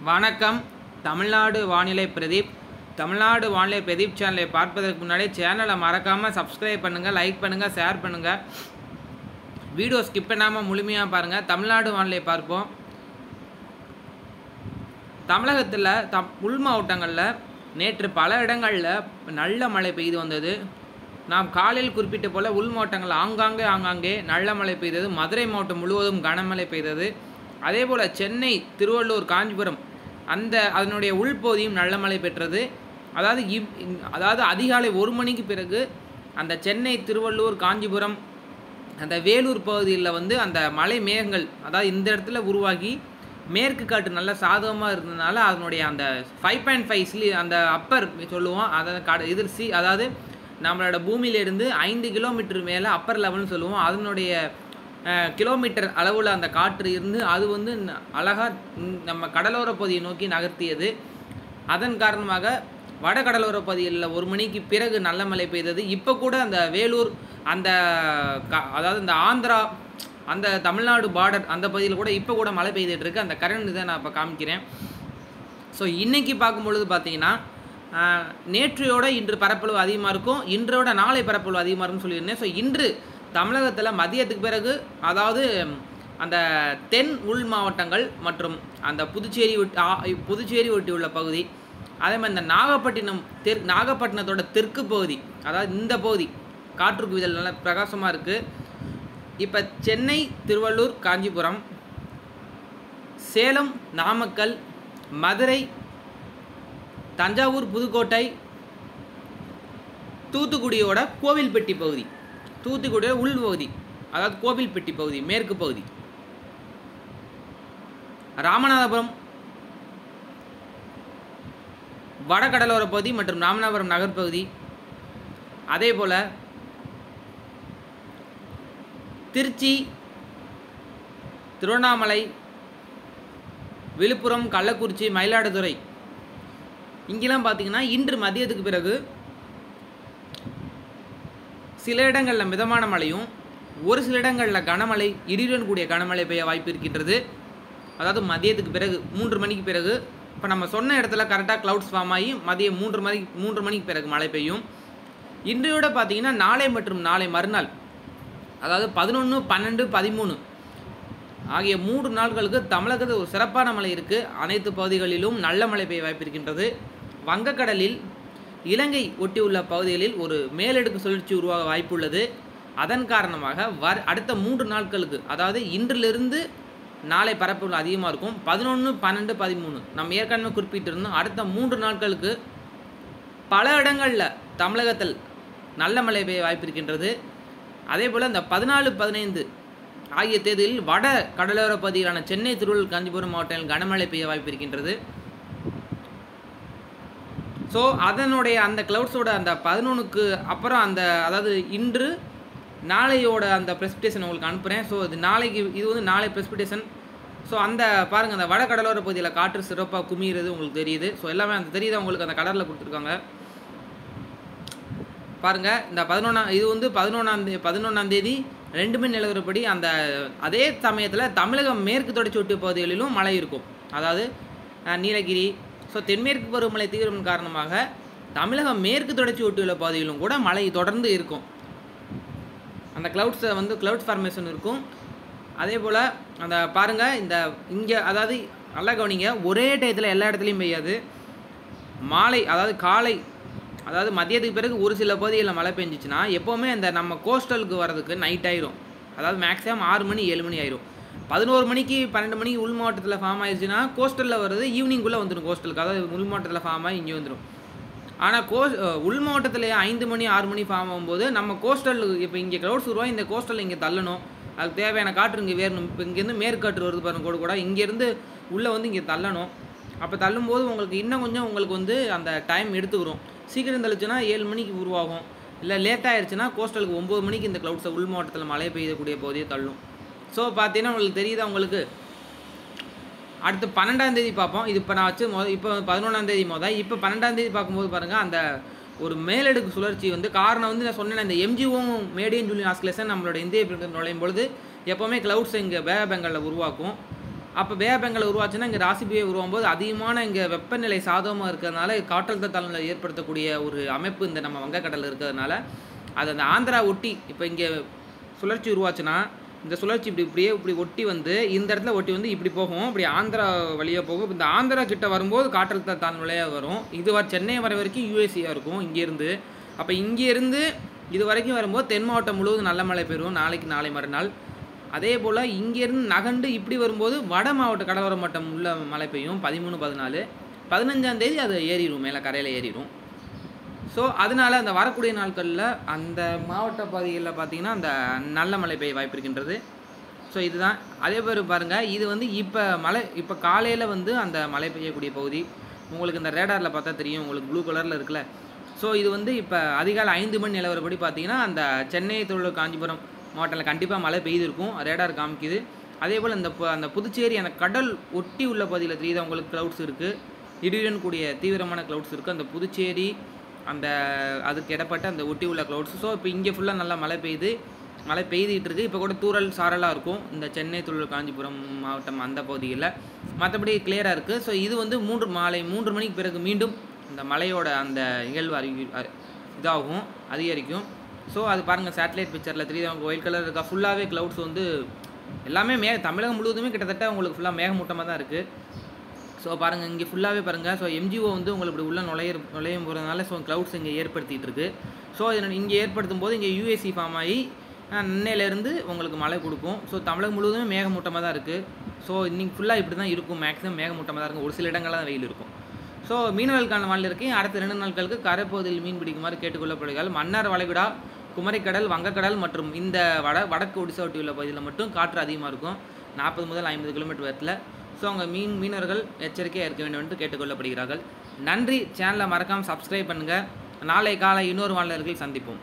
வணக்கம். தமிழ்நாடு வானிலை பிரதீப். தமிழ்நாடு வானிலை பிரதீப் சேனலை பார்ப்பதற்கு முன்னாடி சேனலை மறக்காமல் சப்ஸ்கிரைப் பண்ணுங்கள், லைக் பண்ணுங்கள், ஷேர் பண்ணுங்கள். வீடியோ ஸ்கிப் பண்ணாமல் முழுமையாக பாருங்கள். தமிழ்நாடு வானிலை பார்ப்போம். தமிழகத்தில் உள் மாவட்டங்களில் நேற்று பல இடங்களில் நல்ல மழை பெய்து வந்தது. நாம் காலையில் குறிப்பிட்ட போல் உள் மாவட்டங்கள் ஆங்காங்கே நல்ல மழை பெய்தது. மதுரை மாவட்டம் முழுவதும் கனமழை பெய்தது. அதே போல் சென்னை, திருவள்ளூர், காஞ்சிபுரம் அதனுடைய உள்பகுதியும் நல்ல மழை பெற்றது. அதாவது அதிகாலை 1 மணிக்கு பிறகு அந்த சென்னை, திருவள்ளூர், காஞ்சிபுரம், அந்த வேலூர் பகுதியில் அந்த மழை மேகங்கள் இந்த இடத்துல உருவாகி மேற்கு காற்று நல்ல சாதகமாக இருந்ததுனால அதனுடைய அந்த 5.5 அந்த அப்பர் சொல்லுவோம். அதாவது நம்மளோட பூமியிலேருந்து 5 கிலோமீட்டர் மேலே அப்பர் லெவல்னு சொல்லுவோம். அதனுடைய கிலோமீட்டர் அளவில் அந்த காற்று இருந்து அது அழகாக நம்ம கடலோர பகுதியை நோக்கி நகர்த்தியது. அதன் காரணமாக வட கடலோர பகுதியில் 1 மணிக்கு பிறகு நல்ல மழை பெய்தது. இப்போ கூட அந்த வேலூர் அதாவது இந்த ஆந்திரா, அந்த தமிழ்நாடு பார்டர் அந்த பகுதியில் கூட இப்போ கூட மழை பெய்துட்டு இருக்கு. அந்த கரண்ட் தான் நான் இப்போ காமிக்கிறேன். ஸோ இன்றைக்கி பார்க்கும்பொழுது பார்த்தீங்கன்னா நேற்றையோட இன்று பரப்பளவு அதிகமாக இருக்கும், இன்றோட நாளை பரப்பளவு அதிகமாக இருக்கும்னு சொல்லியிருந்தேன். ஸோ இன்று தமிழகத்தில் மதியத்துக்கு பிறகு அதாவது அந்த தென் உள் மாவட்டங்கள் மற்றும் அந்த புதுச்சேரி ஒட்டியுள்ள பகுதி, அதே மாதிரி இந்த நாகப்பட்டினத்தோட தெற்கு பகுதி, அதாவது இந்த பகுதி காற்று குவிதல் நல்லா பிரகாசமாக இருக்குது. இப்போ சென்னை, திருவள்ளூர், காஞ்சிபுரம், சேலம், நாமக்கல், மதுரை, தஞ்சாவூர், புதுக்கோட்டை, தூத்துக்குடியோட கோவில்பட்டி பகுதி, தூத்துக்குடியோட உள்பகுதி, அதாவது கோவில்பட்டி பகுதி மேற்கு பகுதி, ராமநாதபுரம் வடகடலோர பகுதி மற்றும் ராமநாதபுரம் நகர்பகுதி, அதே போல் திருச்சி, திருவண்ணாமலை, விழுப்புரம், கள்ளக்குறிச்சி, மயிலாடுதுறை இங்கெல்லாம் பார்த்தீங்கன்னா இன்று மதியத்துக்கு பிறகு சில இடங்களில் மிதமான மழையும் ஒரு சில இடங்களில் கனமழை, இடியுடன் கூடிய கனமழை பெய்ய வாய்ப்பு இருக்கின்றது. அதாவது மதியத்துக்கு பிறகு 3 மணிக்கு பிறகு. இப்போ நம்ம சொன்ன இடத்துல கரெக்டாக க்ளவுட்ஸ் ஃபார்ம் ஆகி மதியம் 3 மணிக்கு பிறகு மழை பெய்யும். இன்றையோட பார்த்தீங்கன்னா நாளை மற்றும் நாளை மறுநாள், அதாவது 11, 12, 13 ஆகிய 3 நாட்களுக்கு தமிழகத்தில் ஒரு சிறப்பான மழை இருக்குது. அனைத்து பகுதிகளிலும் நல்ல மழை பெய்ய வாய்ப்பு இருக்கின்றது. வங்கக்கடலில் இலங்கை ஒட்டியுள்ள பகுதிகளில் ஒரு மேலடுக்கு சுழற்சி உருவாக வாய்ப்புள்ளது. அதன் காரணமாக அடுத்த 3 நாட்களுக்கு, அதாவது இன்றிலிருந்து நாளை பரப்பளவு அதிகமாக இருக்கும். 11, 12, 13 நம்ம ஏற்கனவே குறிப்பிட்டிருந்தோம். அடுத்த 3 நாட்களுக்கு பல இடங்களில் தமிழகத்தில் நல்ல மழை பெய்ய வாய்ப்பு இருக்கின்றது. அதே போல் இந்த 14, 15 ஆகிய தேதிகளில் வட கடலோர பகுதியிலான சென்னை, திருவள்ளூர், காஞ்சிபுரம் மாவட்டங்களில் கனமழை பெய்ய வாய்ப்பு இருக்கின்றது. ஸோ அதனுடைய அந்த க்ளவுட்ஸோட அந்த 11க்கு அப்புறம் அதாவது இன்று நாளையோட அந்த ப்ரெசிபிடேஷன் உங்களுக்கு அனுப்புகிறேன். ஸோ இது நாளை ப்ரெசிபிடேஷன். ஸோ பாருங்கள், அந்த வட கடலோர பகுதியில் காற்று சிறப்பாக குமிகிறது உங்களுக்கு தெரியுது. ஸோ எல்லாமே தெரியுது உங்களுக்கு, அந்த கலரில் கொடுத்துருக்காங்க பாருங்கள். இந்த 11ஆம் தேதி 2 மணி நிலவரப்படி அதே சமயத்தில் தமிழகம் மேற்கு தொடர்ச்சி ஒட்டிய பகுதிகளிலும் மழை இருக்கும். அதாவது நீலகிரி. ஸோ தென்மேற்கு பருவமழை தீவிரம் காரணமாக தமிழகம் மேற்கு தொடர்ச்சி ஒட்டியுள்ள பகுதிகளிலும் கூட மழை தொடர்ந்து இருக்கும். அந்த க்ளவுட்ஸ் ஃபார்மேஷன் இருக்கும். அதே போல் பாருங்கள், இங்கே அதாவது நல்லா கவனிங்க, ஒரே டயத்தில் எல்லா இடத்துலையும் பெய்யாது. மாலை, அதாவது காலை, அதாவது மதியத்துக்கு பிறகு ஒரு சில பகுதிகளில் மழை பெஞ்சிச்சுன்னா எப்போவுமே நம்ம கோஸ்டலுக்கு வர்றதுக்கு நைட் ஆயிரும். அதாவது மேக்ஸிமம் 6 மணி 7 மணி ஆயிரும். 11 மணிக்கு 12 மணிக்கு உள் மாவட்டத்தில் ஃபார்ம் ஆயிடுச்சுன்னா கோஸ்டலில் வருது ஈவினிங்குள்ளே வந்துடும் கோஸ்டலுக்கு. அதாவது உள் மாவட்டத்தில் ஃபார்ம் ஆகி இங்கே வந்துடும். ஆனால் உள் மாவட்டத்தில் 5 மணி 6 மணி ஃபார்ம் ஆகும்போது நம்ம கோஸ்டல், இப்போ இங்கே க்ளவுட்ஸ் உருவாக இந்த கோஸ்டல் இங்கே தள்ளணும். அதுக்கு தேவையான காற்று இங்கே வேறணும். இப்போ இங்கேருந்து மேற்காற்று வருது பாருங்க, கூட இங்கேருந்து உள்ளே இங்கே தள்ளணும். அப்போ தள்ளும்போது உங்களுக்கு இன்னும் கொஞ்சம் உங்களுக்கு அந்த டைம் எடுத்துக்கிறோம். சீக்கிரம் தள்ளிச்சுன்னா 7 மணிக்கு உருவாகும். இல்லை லேட்டாக ஆயிடுச்சுன்னா கோஸ்டலுக்கு 9 மணிக்கு இந்த க்ளவுட்ஸை உள் மாவட்டத்தில் மழை பெய்யக்கூடிய பகுதியை தள்ளும். ஸோ பார்த்தீங்கன்னா உங்களுக்கு தெரியுதா உங்களுக்கு. அடுத்து 12ஆம் தேதி பார்ப்போம். இது இப்போ நான் வச்சு இப்போ 11ஆம் தேதி இப்போ 12ஆம் தேதி பார்க்கும்போது பாருங்கள், ஒரு மேலடுக்கு சுழற்சி காரணம் நான் சொன்னேன், இந்த எம்ஜிஓ மேடியன் ஜூலியன் ஆஸ்கிலேஷன் நம்மளோட இந்திய பெருங்கடலில் நுழையும் பொழுது எப்போவுமே க்ளவுட்ஸ் இங்கே பே ஆஃப் பெங்காலில் உருவாக்கும். அப்போ பே ஆஃப் பெங்கால் உருவாச்சுன்னா இங்கே ராசி பி உருவாகும்போது அதிகமான இங்கே வெப்பநிலை சாதகமாக இருக்கிறதுனால காற்றழுத்த தாழ்வுகளை ஏற்படுத்தக்கூடிய ஒரு அமைப்பு இந்த நம்ம வங்கக்கடலில் இருக்கிறதுனால அது அந்த ஆந்திரா ஒட்டி இப்போ இங்கே சுழற்சி உருவாச்சுன்னா இந்த சுழற்சி இப்படி ஒட்டி வந்து இந்த இடத்துல ஒட்டி வந்து இப்படி போகும், இப்படி ஆந்திரா வழியாக போகும். இந்த ஆந்திரா கிட்ட வரும்போது காற்றழுத்த தாழ்வுலையாக வரும். இது சென்னை வர வரைக்கும் யூஎஸ்சியாக இருக்கும் இங்கேருந்து. அப்போ இங்கேருந்து இது வரைக்கும் வரும்போது தென் மாவட்டம் முழுவதும் நல்ல மழை பெறும் நாளை மறுநாள். அதே போல் இங்கேருந்து நகண்டு இப்படி வரும்போது வட மாவட்ட கடலோர மட்டம் உள்ள மழை பெய்யும் 13, 14, 15ஆம் தேதி அது ஏறிடும், மேலே கரையில் ஏறிடும். ஸோ அதனால் அந்த வரக்கூடிய நாட்களில் அந்த மாவட்ட பகுதிகளில் பார்த்திங்கன்னா அந்த நல்ல மழை பெய்ய வாய்ப்பு இருக்கின்றது. ஸோ இதுதான். அதே பேர் பாருங்கள், இது வந்து இப்போ காலையில் வந்து அந்த மழை பெய்யக்கூடிய பகுதி உங்களுக்கு இந்த ரேடாரில் பார்த்தா தெரியும், உங்களுக்கு ப்ளூ கலரில் இருக்குல்ல. ஸோ இது வந்து இப்போ அதிகாலை 5 மணி நிலவரப்படி பார்த்திங்கன்னா அந்த சென்னை, திருவள்ளூர், காஞ்சிபுரம் மாவட்டத்தில் கண்டிப்பாக மழை பெய்திருக்கும், ரேடார் காமிக்குது. அதே போல் அந்த புதுச்சேரி அந்த கடல் ஒட்டி உள்ள பகுதியில் தெரியுது உங்களுக்கு க்ளவுட்ஸ் இருக்குது, திடீரென கூடிய தீவிரமான க்ளவுட்ஸ் இருக்குது. அந்த புதுச்சேரி அந்த அதுக்கு இடப்பட்ட அந்த ஒட்டி உள்ள க்ளவுட்ஸ். ஸோ இப்போ இங்கே ஃபுல்லாக நல்லா மழை பெய்துகிட்டு இருக்குது. இப்போ கூட தூறல் சாரலாக இருக்கும் இந்த சென்னை, திருவள்ளூர், காஞ்சிபுரம் மாவட்டம் அந்த பகுதிகளில். மற்றபடி கிளியராக இருக்குது. ஸோ இது வந்து மாலை 3 மணிக்கு பிறகு மீண்டும் இந்த மழையோட அந்த நிகழ்வு இதாகும், அதிகரிக்கும். ஸோ அது பாருங்கள் சேட்டலைட் பிக்சரில் தெரியுது, அவங்க ஒயிட் கலர் இருக்கா, ஃபுல்லாகவே க்ளவுட்ஸ் வந்து எல்லாமே தமிழகம் முழுவதுமே கிட்டத்தட்ட உங்களுக்கு ஃபுல்லாக மேகமூட்டமாக தான் இருக்குது. ஸோ பாருங்கள் இங்கே ஃபுல்லாகவே பாருங்கள். ஸோ எம்ஜிஓ வந்து உங்களுக்கு இப்படி உள்ள நுழையும் போகிறதுனால ஸோ க்ளவுட்ஸ் இங்கே ஏற்படுத்திகிட்டு இருக்குது. ஸோ இங்கே ஏற்படுத்தும் போது இங்கே யூஎஸ்சி ஃபார்ம் ஆகி நெல்லையிலேருந்து உங்களுக்கு மழை கொடுக்கும். ஸோ தமிழகம் முழுவதுமே மேகமூட்டமாக தான் இருக்குது. ஸோ இன்றைக்கி ஃபுல்லாக இப்படி தான் இருக்கும், மேக்ஸிமம் மேகமூட்டமாக தான் இருக்கும், ஒரு சில இடங்களில் தான் வெயில் இருக்கும். ஸோ மீனவர்களுக்கான வானிலை இருக்குது. அடுத்த 2 நாட்களுக்கு கரைப்பகுதியில் மீன் பிடிக்குமாறு கேட்டுக்கொள்ளப்படுகிறார். மன்னார் வளைகுடா, குமரிக்கடல், வங்கக்கடல் மற்றும் இந்த வடக்கு ஒடிசா ஒட்டி உள்ள பகுதியில் மட்டும் காற்று அதிகமாக இருக்கும், 40 முதல் 50 கிலோமீட்டர் வேகத்தில். ஸோ அவங்க மீனவர்கள் எச்சரிக்கையாக இருக்க வேண்டும் என்று கேட்டுக்கொள்ளப்படுகிறார்கள். நன்றி. சேனலை மறக்காமல் சப்ஸ்கிரைப் பண்ணுங்கள். நாளை காலை இன்னொரு வானிலைகளில் சந்திப்போம்.